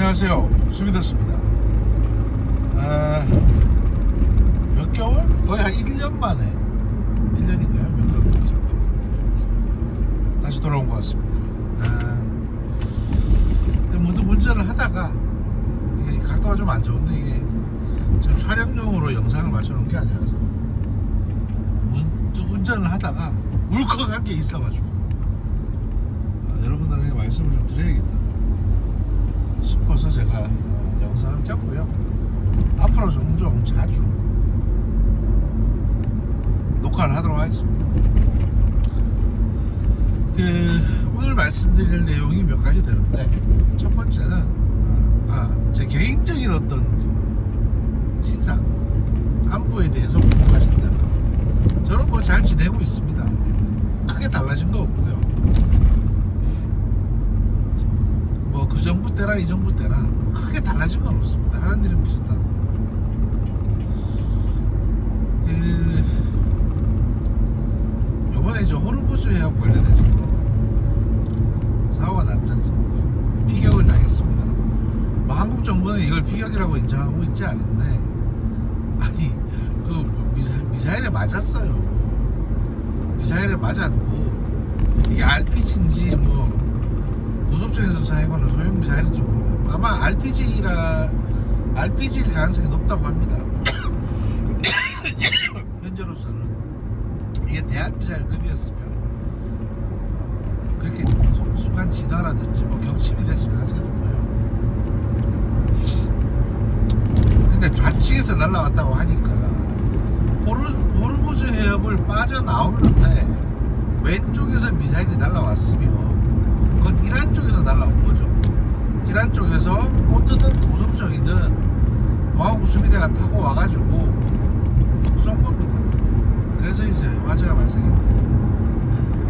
안녕하세요. 수비더스입니다. 몇 개월? 거의 한 1년 만에 1년인가요? 몇 개월 만에 다시 돌아온 것 같습니다. 문득 운전을 하다가 이게 각도가 좀 안 좋은데 이게 지금 촬영용으로 영상을 맞춰놓은 게 아니라서 문득 운전을 하다가 울컥한 게 있어가지고 여러분들에게 말씀을 좀 드려야겠다 싶어서 제가 영상을 켰고요. 앞으로 종종 자주 녹화를 하도록 하겠습니다. 오늘 말씀드릴 내용이 몇 가지 되는데, 첫 번째는 제 개인적인 어떤 신상 안부에 대해서 궁금하신다면 저는 뭐 잘 지내고 있습니다. 크게 달라진 거 없고요. 뭐 그 정부 때나 이 정부 때나 크게 달라진 건 없습니다. 하는 일은 비슷하고. 요번에 이제 호르무즈 해협 관련해서 사고가 났지 않습니까? 피격을 당했습니다. 뭐 한국 정부는 이걸 피격이라고 인정하고 있지 않은데, 아니 그 미사일에 맞았어요. 미사일에 맞았고 이게 RPG인지 뭐 고속도로에서 사용하는 소형 미사일인지 모르겠어요. 아마 RPG일 가능성이 높다고 합니다. 현재로서는 이게 대한미사일급이었으면 그렇게 순간 진화라든지 뭐 경칩이 됐을 가능성이 높아요. 근데 좌측에서 날아왔다고 하니까 호르무즈 해협을 빠져나오는데 왼쪽에서 미사일이 날아왔으면 그건 이란 쪽에서 날아온 거죠. 이란 쪽에서 보트든 고속정이든 공화국 수비대가 타고 와가지고 쏜 겁니다. 그래서 이제 화재가 발생했고,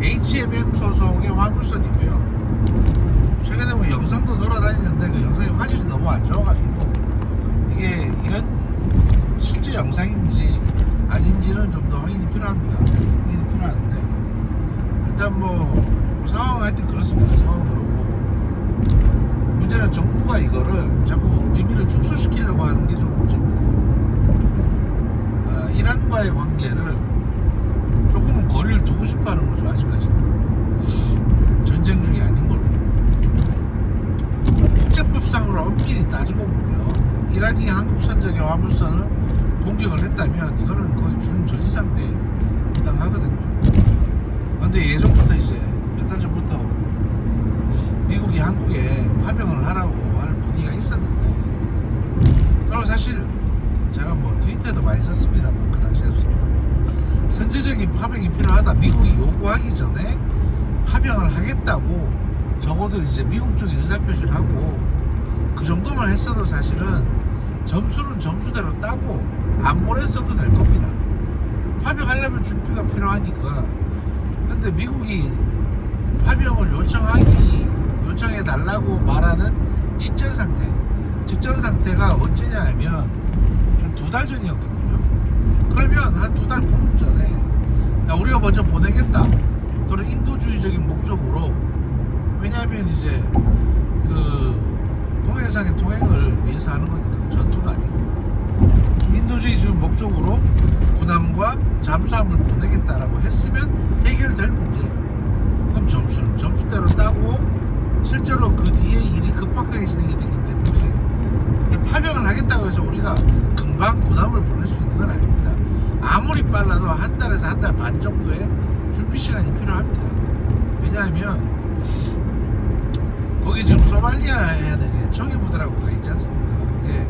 HMM 소속의 화물선이고요. 최근에 뭐 영상도 돌아다니는데 그 영상의 화질이 너무 안 좋아가지고 이게 실제 영상인지 아닌지는 좀 더 확인이 필요합니다. 확인이 필요한데, 일단 뭐 상황은 하여튼 그렇습니다. 상황은 그렇고, 문제는 정부가 이거를 자꾸 의미를 축소시키려고 하는 게 좀 문제입니다. 이란과의 관계를 조금은 거리를 두고 싶어 하는 거죠. 아직까지는 전쟁 중이 아닌 걸로. 국제법상으로 엄밀히 따지고 보면 이란이 한국 선적의 화물선을 공격을 했다면 이거는 거의 준전시 상태에 해당하거든요. 그런데 예전부터 이제 몇 달 전부터 미국이 한국에 파병을 하라고 할 분위기가 있었는데, 그리고 사실 제가 뭐 트위터에도 많이 썼습니다만 그 당시에도 선제적인 파병이 필요하다. 미국이 요구하기 전에 파병을 하겠다고 적어도 이제 미국 쪽에 의사표시를 하고 그 정도만 했어도 사실은 점수는 점수대로 따고 안 보냈어도 될 겁니다. 파병하려면 준비가 필요하니까. 근데 미국이 파병을 요청해달라고 말하는 직전 상태가 언제냐 하면 한 2달 전이었거든요. 그러면 한 2달 보름 전에 우리가 먼저 보내겠다, 또는 인도주의적인 목적으로, 왜냐하면 이제 그 동해상의 통행을 위해서 하는 거니까 전투가 아니고 인도주의적인 목적으로 군함과 잠수함을 보내겠다라고 했으면 해결될 문제예요. 그럼 점수는 점수대로 따고, 실제로 그 뒤에 일이 급박하게 진행이 되기 때문에 파병을 하겠다고 해서 우리가 금방 군함을 보낼 수 있는 건 아닙니다. 아무리 빨라도 한 달에서 한 달 반 정도의 준비 시간이 필요합니다. 왜냐하면 거기 지금 소말리아에 청해부대라고 가 있지 않습니까? 그게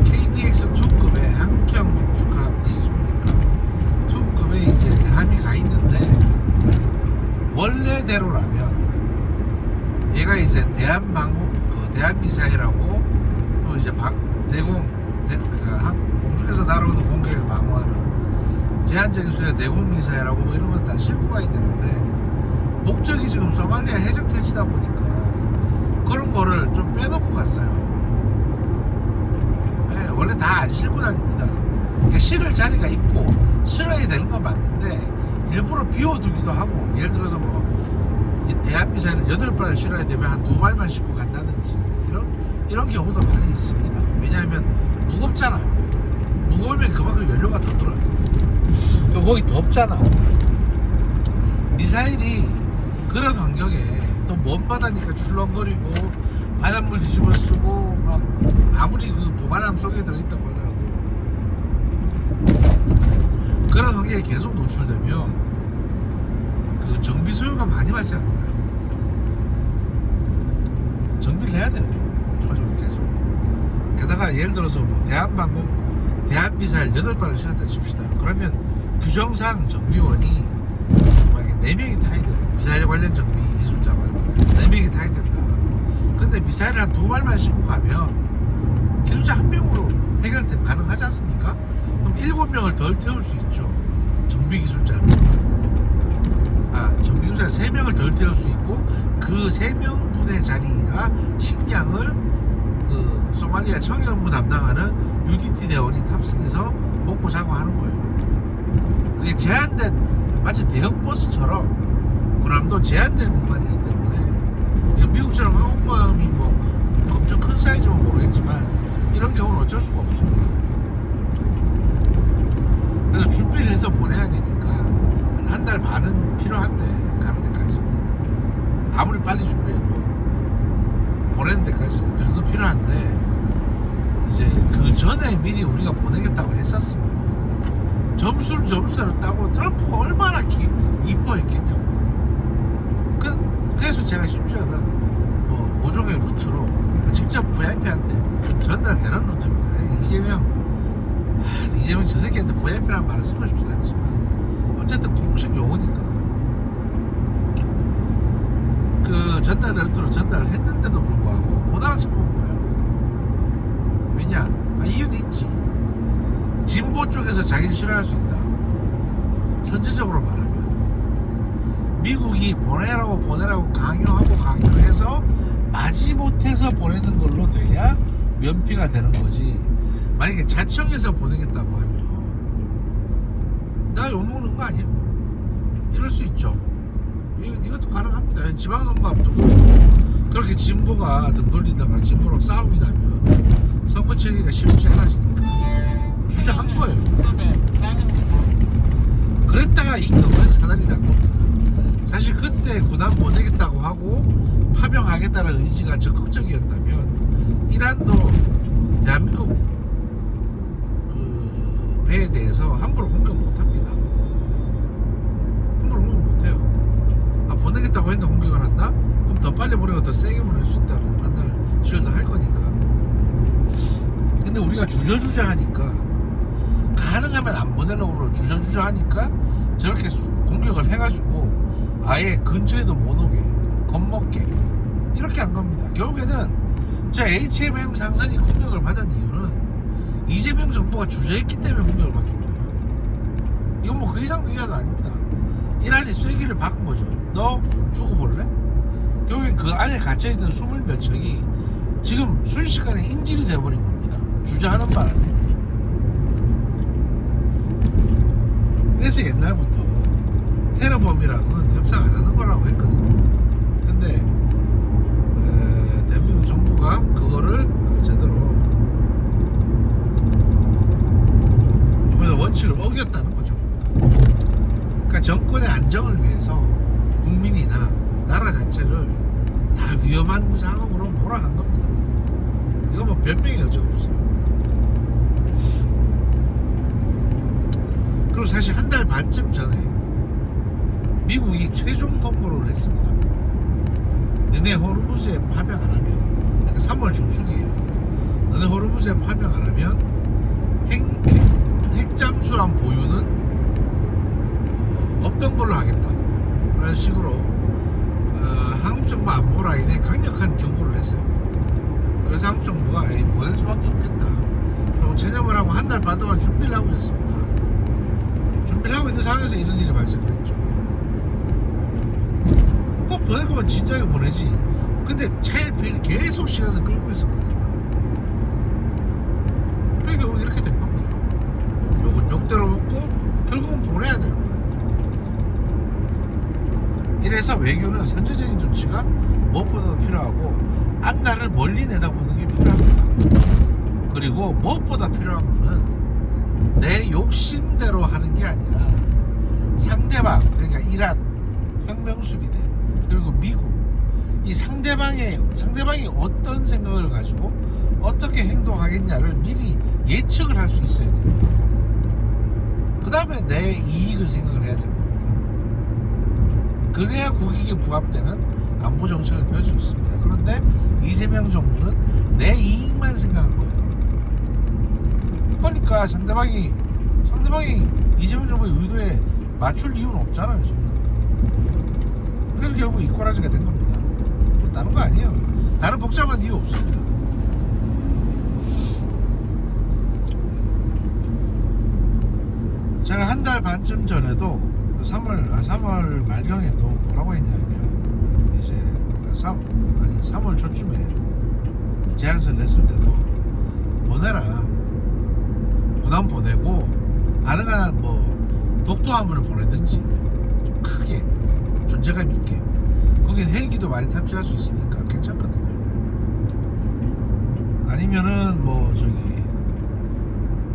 KDX-2급의 한국형 군축함, 이수군축함 2급에 이제 함이 가 있는데, 원래대로라면 얘가 이제 대한미사일하고 또 이제 공중에서 날아오는 공격을 방어하는 제한적인 수의 대공미사일하고 뭐 이런 건 다 싣고 가야 되는데, 목적이 지금 소말리아 해적 퇴치다 보니까 그런 거를 좀 빼놓고 갔어요. 네, 원래 다 안 싣고 다닙니다. 그러니까 실을 자리가 있고 실어야 되는 건 맞는데 일부러 비워두기도 하고, 예를 들어서 뭐 대한미사일을 8발을 실어야 되면 한 2발만 싣고 간다든지 이런 이런 경우도 많이 있습니다. 왜냐하면 무겁잖아요. 무거우면 그만큼 연료가 더 들어요. 또 거기 덥잖아. 미사일이 그런 환경에 또 먼 바다니까 출렁거리고 바닷물 뒤집어 쓰고 막 아무리 그 보관함 속에 들어있다고 하더라도 그런 환경에 계속 노출되면 그 정비 소요가 많이 발생합니다. 정비를 해야 돼요. 추가적으로 계속. 게다가 예를 들어서 뭐 대한미사일 8발을 쏘았다 칩시다. 그러면 규정상 정비원이 만약에 4명이 타야 돼요. 미사일 관련 정비 기술자만 4명이 타야 된다. 근데 미사일을 한 2발만 싣고 가면 기술자 1명으로 해결 가능하지 않습니까? 그럼 7명을 덜 태울 수 있죠. 정비 기술자를. 정비 기술자 3명을 덜 태울 수 있고 그 3명분의 자리와 식량을 그 소말리아 청해 업무 담당하는 UDT 대원이 탑승해서 먹고 자고 하는 거예요. 그게 제한된 마치 대형 버스처럼 군함도 제한된 공간이기 때문에 미국처럼 항공모함이 뭐 엄청 큰 사이즈면 모르겠지만 이런 경우는 어쩔 수가 없습니다. 그래서 준비를 해서 보내야 되니까 한 달 반은 필요한데 가는 데까지 아무리 빨리 준비해도 보내는 데까지 그 정도 필요한데 이제 그 전에 미리 우리가 보내겠다고 했었으면 점수대로 따고 트럼프가 얼마나 이뻐했겠냐고. 그래서 제가 심지어는 뭐 모종의 루트로 직접 VIP한테 전달되는 루트입니다. 이재명 저 새끼한테 VIP라는 말을 쓰고 싶진 않지만 어쨌든 공식 용어니까 그 전달 루트로 전달을 했는데도 불구하고 못 알아듣는 거예요. 왜냐? 이유는 있지. 진보 쪽에서 자기를 싫어할 수 있다. 선제적으로 말하면 미국이 보내라고 강요해서 마지못해서 보내는 걸로 돼야 면피가 되는 거지. 만약에 자청해서 보내겠다고 하면 나 욕먹는 거 아니야? 이럴 수 있죠. 이것도 가능합니다. 지방선거 앞두고 그렇게 진보가 등 돌리다가 진보랑 싸움이 나면 선거 치르기가 쉽지 않아지니까 주저한 거예요. 그랬다가 이 경우는 사단이 난 겁니다. 사실 그때 군함 보내겠다고 하고 파병하겠다는 의지가 적극적이었다면 이란도 대한민국 그 배에 대해서 함부로 공격 못합니다. 함부로 공격 못해요. 보내겠다고 했는데 공격을 한다? 그럼 더 빨리 보내고 더 세게 보낼 수 있다는 판단을 지어서 할 거니까. 근데 우리가 주저주저하니까 가능하면 안 보내려고 주저주저하니까 저렇게 공격을 해가지고 아예 근처에도 못 오게 겁먹게 이렇게 한 겁니다. 결국에는 저 HMM 상선이 공격을 받은 이유는 이재명 정부가 주저했기 때문에 공격을 받은 거예요. 이건 뭐 그 이상도 이하도 아닙니다. 이란이 쐐기를 박은 거죠. 너 죽어볼래? 결국엔 그 안에 갇혀있는 20몇 척이 지금 순식간에 인질이 돼버린 겁니다. 주저하는 바람에. 그래서 옛날부터 테러범이랑은 협상 안 하는 거라고 했거든요. 근데 대한민국 정부가 그거를 제대로 이번에 원칙을 어겼다는 거죠. 그러니까 정권의 안정을 위해서 국민이나 나라 자체를 다 위험한 상황으로 몰아간 겁니다. 이거 뭐 변명의 여지가 없어요. 그리고 사실 한 달 반쯤 전에 미국이 최종 통보를 했습니다. 너네 호르무즈에 파병 안 하면, 그러니까 3월 중순이에요. 너네 호르무즈에 파병 안 하면 핵잠수함 보유는 없던 걸로 하겠다. 그런 식으로 한국정부 안보라인에 강력한 경고를 했어요. 그래서 한국정부가 보낼 수밖에 없겠다. 그리고 체념을 하고 한 달 반 동안 준비를 하고 있었습니다. 준비를 하고 있는 상황에서 이런 일이 발생을 했죠. 꼭 보낼 거면 진작에 보내지. 근데 차일피일 계속 시간을 끌고 있었거든요. 그러니까 결국 이렇게 된 겁니다. 욕은 욕대로 먹고 결국은 보내야 되는 거예요. 이래서 외교는 선제적인 조치가 무엇보다도 필요하고 앞날을 멀리 내다보는 게 필요합니다. 그리고 무엇보다 필요한 거는 내 욕심대로 하는 게 아니라 상대방, 그러니까 이란, 혁명수비대, 그리고 미국, 이 상대방이 어떤 생각을 가지고 어떻게 행동하겠냐를 미리 예측을 할 수 있어야 돼요. 그 다음에 내 이익을 생각을 해야 되는 겁니다. 그래야 국익에 부합되는 안보 정책을 펼 수 있습니다. 그런데 이재명 정부는 내 이익만 생각한 거예요. 그러니까 상대방이 이재명 정부의 의도에 맞출 이유는 없잖아요, 지금. 그래서 결국 이꼬라지가 된 겁니다. 뭐 다른 거 아니에요. 다른 복잡한 이유 없습니다. 제가 한 달 반쯤 전에도 3월 말경에도 뭐라고 했냐면 이제 3월 초쯤에 제안서를 냈을 때도 보내라, 군함 보내고 가능한 뭐 독도함을 보내든지 좀 크게 존재감 있게, 거긴 헬기도 많이 탑재할 수 있으니까 괜찮거든요. 아니면은 뭐 저기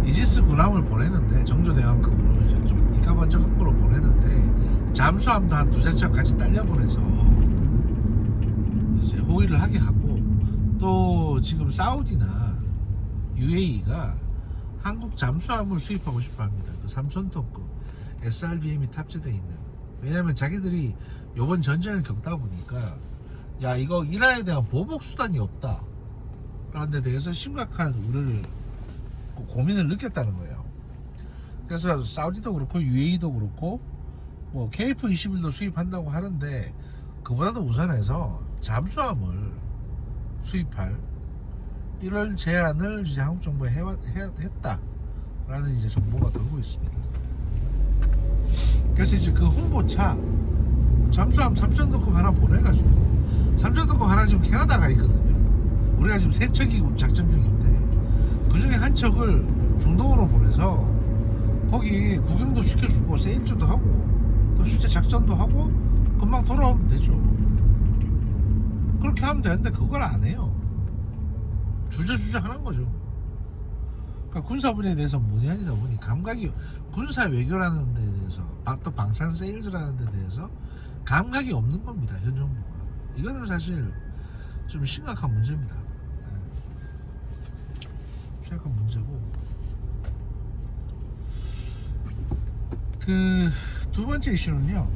이지스 군함을 보내는데 정조대왕급으로 이제 좀 디카번쩍급으로 보내는데 잠수함도 한 두세 척 같이 딸려 보내서 이제 호위를 하게 하고, 또 지금 사우디나 UAE가 한국 잠수함을 수입하고 싶어 합니다. 그 3,000톤급 SRBM이 탑재되어 있는. 왜냐면 자기들이 요번 전쟁을 겪다 보니까 야, 이거 이란에 대한 보복 수단이 없다 라는 데 대해서 심각한 우려를, 고민을 느꼈다는 거예요. 그래서 사우디도 그렇고 UAE도 그렇고 뭐 KF-21도 수입한다고 하는데 그보다도 우선해서 잠수함을 수입할 이런 제안을 이제 한국 정부에 했다라는 이제 정보가 돌고 있습니다. 그래서 이제 그 홍보차 잠수함 3,000톤급 하나 보내가지고, 3,000톤급 하나 지금 캐나다가 있거든요. 우리가 지금 3척이 작전 중인데 그 중에 한 척을 중동으로 보내서 거기 구경도 시켜주고 세일즈도 하고 또 실제 작전도 하고 금방 돌아오면 되죠. 그렇게 하면 되는데 그걸 안 해요. 주저주저 하는 거죠. 그러니까 군사 분야에 대해서 문외한이다 보니 감각이, 군사 외교라는 데 대해서, 또 방산 세일즈라는 데 대해서 감각이 없는 겁니다, 현 정부가. 이거는 사실 좀 심각한 문제입니다. 심각한 문제고, 그 두 번째 이슈는요,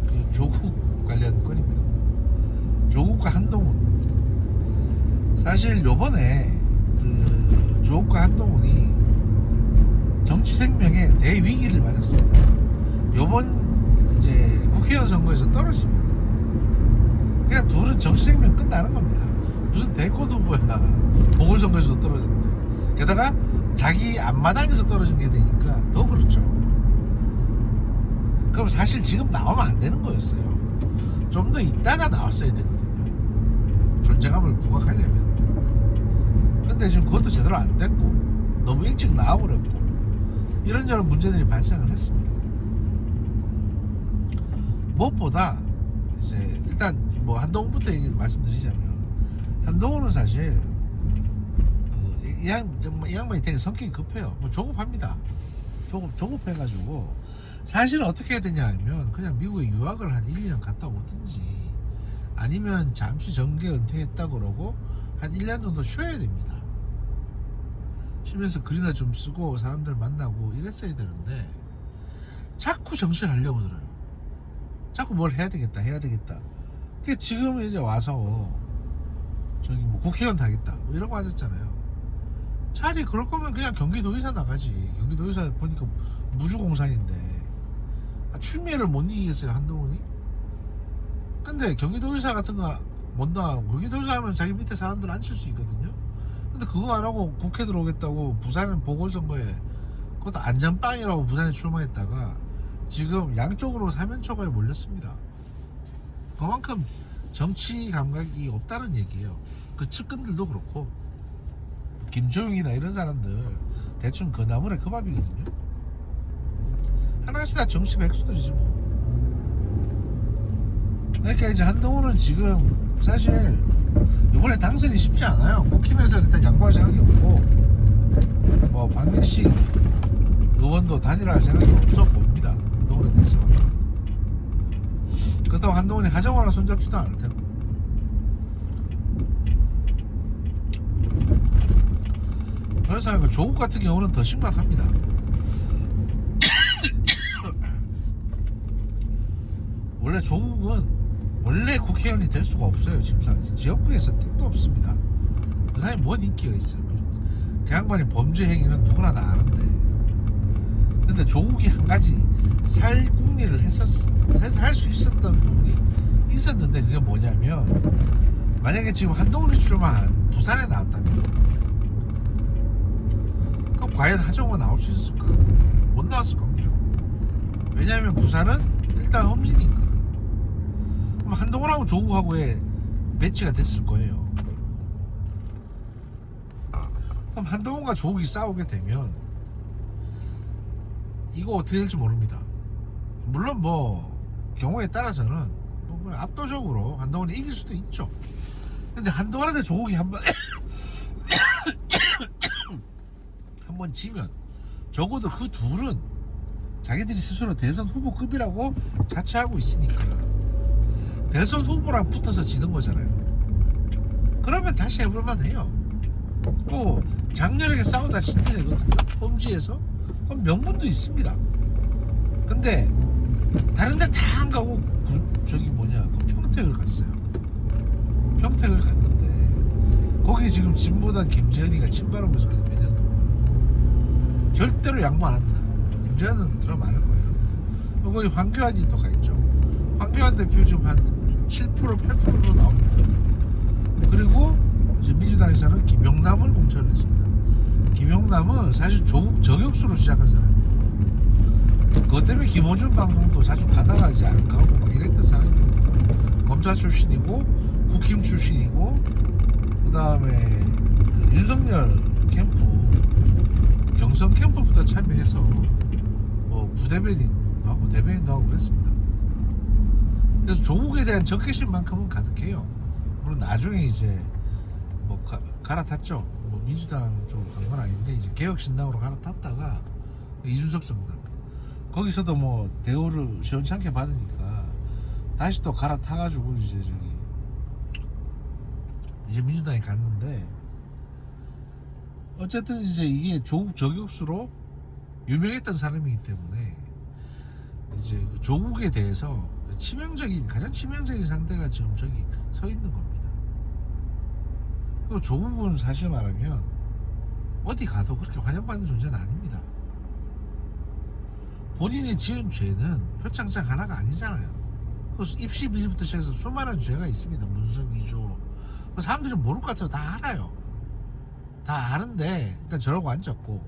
그 조국 관련 건입니다. 조국과 한동훈. 사실 요번에 그 조국과 한동훈이 정치 생명에 대위기를 맞았습니다. 요번 이제 국회의원 선거에서 떨어지면 그냥 둘은 정치 생명 끝나는 겁니다. 무슨 대권 후보야, 보궐선거에서 떨어졌는데. 게다가 자기 앞마당에서 떨어진 게 되니까 더 그렇죠. 그럼 사실 지금 나오면 안 되는 거였어요. 좀 더 있다가 나왔어야 되거든요, 존재감을 부각하려면. 근데 지금 그것도 제대로 안 됐고 너무 일찍 나와버렸고 이런저런 문제들이 발생을 했습니다. 무엇보다 이제 일단 뭐 한동훈부터 얘기를 말씀드리자면, 한동훈은 사실 이 양반이 되게 성격이 급해요. 뭐 조급합니다. 조급해가지고 사실 어떻게 해야 되냐 하면 그냥 미국에 유학을 한 1, 2년 갔다 오든지, 아니면 잠시 정계 은퇴했다 그러고 한 1년 정도 쉬어야 됩니다. 쉬면서 글이나 좀 쓰고 사람들 만나고 이랬어야 되는데 자꾸 정신을 하려고 들어요. 자꾸 뭘 해야 되겠다. 그게 지금 이제 와서 저기 뭐 국회의원 하겠다 뭐 이런 거 하셨잖아요. 차라리 그럴 거면 그냥 경기도의사 나가지. 경기도의사 보니까 무주공산인데 추미애를 못 이기겠어요, 한동훈이? 근데 경기도의사 같은 거 못 나가고, 경기도의사 하면 자기 밑에 사람들 앉힐 수 있거든요. 근데 그거 안 하고 국회 들어오겠다고 부산 보궐선거에, 그것도 안전빵이라고 부산에 출마했다가 지금 양쪽으로 사면초가에 몰렸습니다. 그만큼 정치 감각이 없다는 얘기예요. 그 측근들도 그렇고 김조용이나 이런 사람들 대충 그 나물에 그 밥이거든요. 하나같이 다 정치 백수들이지 뭐. 그러니까 이제 한동훈은 지금 사실 이번에 당선이 쉽지 않아요. 국힘에서 일단 양보할 생각이 없고 뭐 박민식 의원도 단일화할 생각이 없어 보입니다. 한동훈에 대해서. 그렇다고 한동훈이 하정우랑 손잡지도 않을 테고. 그래서 그 조국 같은 경우는 더 심각합니다. 원래 조국은 원래 국회의원이 될 수가 없어요. 지금 상황에서 지역구에서 택도 없습니다. 그 사람이 뭔 인기가 있어요. 그 양반이 범죄 행위는 누구나 다 아는데. 근데 조국이 한 가지 살궁리를 할 수 있었던 부분이 있었는데 그게 뭐냐면 만약에 지금 한동훈이 출마한 부산에 나왔다면 그럼 과연 하정우가 나올 수 있을까? 못 나왔을 겁니다. 왜냐하면 부산은 일단 험진이니까. 그럼 한동훈하고 조국하고의 매치가 됐을 거예요. 그럼 한동훈과 조국이 싸우게 되면 이거 어떻게 될지 모릅니다. 물론 뭐 경우에 따라서는 뭐 그냥 압도적으로 한동훈이 이길 수도 있죠. 근데 한동훈한테 조국이 한번 한번 지면 적어도 그 둘은 자기들이 스스로 대선 후보급이라고 자처하고 있으니까 대선 후보랑 붙어서 지는 거잖아요. 그러면 다시 해볼만 해요. 또 작년에 싸우다 진게 되거든요. 험지에서. 그럼 명분도 있습니다. 근데 다른 데 다 안 가고 저기 뭐냐 그 평택을 갔어요. 평택을 갔는데 거기 지금 진보당 김재현이가 침발하고 있었거든요. 몇 년 동안. 절대로 양보 안 합니다. 김재현은 들어만 할 거예요. 거기 황교안이 또 가있죠. 황교안 대표 지금 한 7% 8%로 나옵니다. 그리고 이제 민주당에서는 김영남을 공천을 했습니다. 김영남은 사실 조국 저격수로 시작한 사람이에요. 그것 때문에 김호준 방송도 자주 가다가 이제 안 가고 막 이랬던 사람이에요. 검사 출신이고 국힘 출신이고 그 다음에 윤석열 캠프 경선 캠프부터 참여해서 뭐 부대변인도 하고 대변인도 하고 그랬습니다. 그래서 조국에 대한 적개심만큼은 가득해요. 물론 나중에 이제 뭐 갈아탔죠. 뭐 민주당 쪽으로 간 건 아닌데 이제 개혁신당으로 갈아탔다가 이준석 정당 거기서도 뭐 대우를 시원찮게 받으니까 다시 또 갈아타가지고 이제 이제 민주당에 갔는데 어쨌든 이제 이게 조국 저격수로 유명했던 사람이기 때문에 이제 조국에 대해서 가장 치명적인 상대가 지금 저기 서 있는 겁니다. 그리고 조국은 사실 말하면 어디 가도 그렇게 환영받는 존재는 아닙니다. 본인이 지은 죄는 표창장 하나가 아니잖아요. 입시 비리부터 시작해서 수많은 죄가 있습니다. 문서 위조. 사람들이 모를 것 같아서 다 알아요. 다 아는데 일단 저러고 앉았고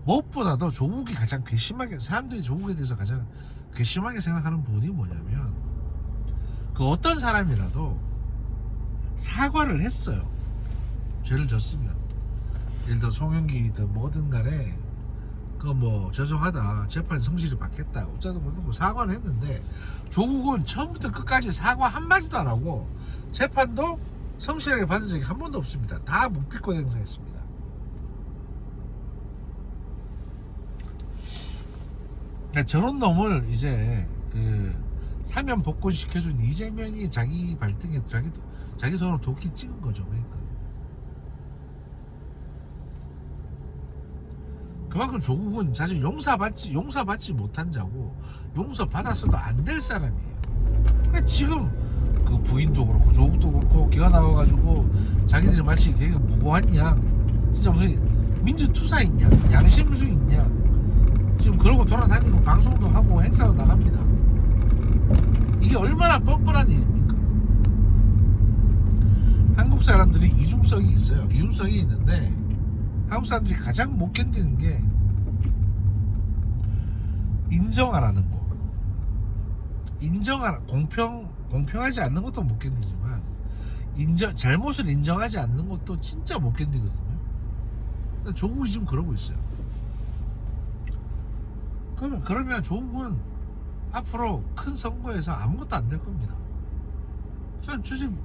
무엇보다도 조국이 가장 괘씸하게 사람들이 조국에 대해서 가장 괘씸하게 생각하는 부분이 뭐냐면 그 어떤 사람이라도 사과를 했어요. 죄를 졌으면 예를 들어 송영길이든 뭐든 간에 그 뭐 죄송하다 재판 성실히 받겠다 어쩌고 저쩌고 사과를 했는데 조국은 처음부터 끝까지 사과 한마디도 안 하고 재판도 성실하게 받은 적이 한 번도 없습니다. 다 묵비권 행사했습니다. 그러니까 저런 놈을 이제 그 사면 복권 시켜준 이재명이 자기 발등에 자기 손으로 도끼 찍은 거죠. 그만큼 조국은 사실 용서받지 못한 자고 용서받았어도 안 될 사람이에요. 그러니까 지금 그 부인도 그렇고 조국도 그렇고 기가 나와가지고 자기들이 마치 되게 무고한 양 진짜 무슨 민주투사인 양 양심수인 양 지금 그러고 돌아다니고 방송도 하고 행사도 나갑니다. 이게 얼마나 뻔뻔한 일입니까? 한국 사람들이 이중성이 있어요. 이중성이 있는데 한국 사람들이 가장 못 견디는 게 인정하라는 거. 공평하지 않는 것도 못 견디지만 잘못을 인정하지 않는 것도 진짜 못 견디거든요. 조국이 지금 그러고 있어요. 그러면 조국은 앞으로 큰 선거에서 아무것도 안 될 겁니다.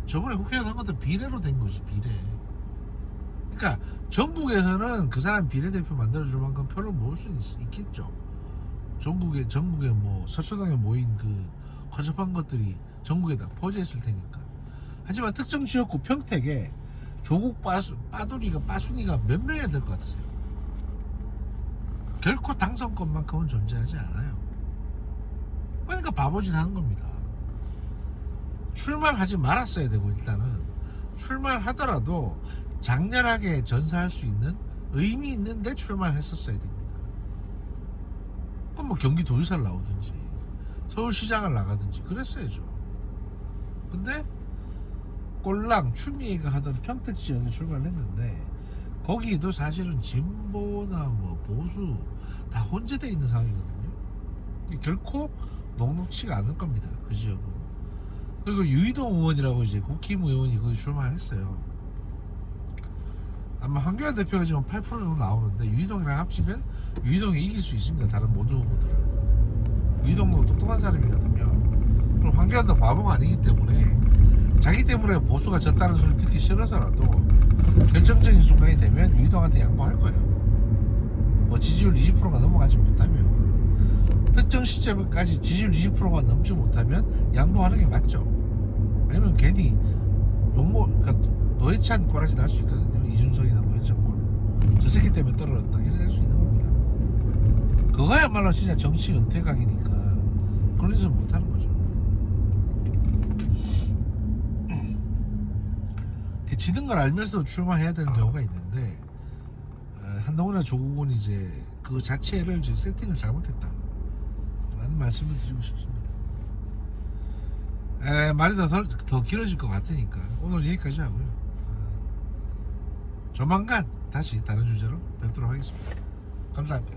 저번에 국회의원 한 것도 비례로 된 거지, 비례. 그러니까 전국에서는 그 사람 비례대표 만들어줄 만큼 표를 모을 수 있겠죠. 전국에 뭐 서초동에 모인 그 허접한 것들이 전국에다 퍼져있을 테니까. 하지만 특정 지역구 평택에 조국 빠순이가 몇 명이나 될 것 같으세요? 결코 당선권만큼은 존재하지 않아요. 그러니까 바보짓 하는 겁니다. 출마를 하지 말았어야 되고, 일단은 출마를 하더라도 장렬하게 전사할 수 있는 의미 있는데 출마를 했었어야 됩니다. 그럼 뭐 경기도지사를 나오든지 서울시장을 나가든지 그랬어야죠. 근데 꼴랑 추미애가 하던 평택 지역에 출마를 했는데 거기도 사실은 진보나 뭐 보수 다 혼재되어 있는 상황이거든요. 결코 녹록치가 않을 겁니다, 그 지역은. 그리고 유이동 의원이라고 이제 국힘 의원이 거기 출마했어요. 아마 황교안 대표가 지금 8% 정도 나오는데 유이동이랑 합치면 유이동이 이길 수 있습니다, 다른 모든 후보들은. 유이동도 똑똑한 사람이거든요. 그럼 황교안도 바보가 아니기 때문에 자기 때문에 보수가 졌다는 소리 듣기 싫어서라도 결정적인 순간이 되면 유이동한테 양보할 거예요. 뭐 지지율 20%가 넘어가지 못하면, 특정 시점까지 지지율 20%가 넘지 못하면 양보하는 게 맞죠. 아니면 괜히 그러니까 노회찬 꼴하지 날 수 있거든요. 이준석이나 노회찬 꼴. 저 새끼 때문에 떨어졌다, 이래 될 수 있는 겁니다. 그거야말로 진짜 정치 은퇴각이니까 그런 짓은 못하는 거죠. 지는 걸 알면서도 출마해야 되는 경우가 있는데, 한동훈이나 조국은 이제 그 자체를 지금 세팅을 잘못했다 라는 말씀을 드리고 싶습니다. 말이 더 길어질 것 같으니까 오늘 여기까지 하고요. 조만간 다시 다른 주제로 뵙도록 하겠습니다. 감사합니다.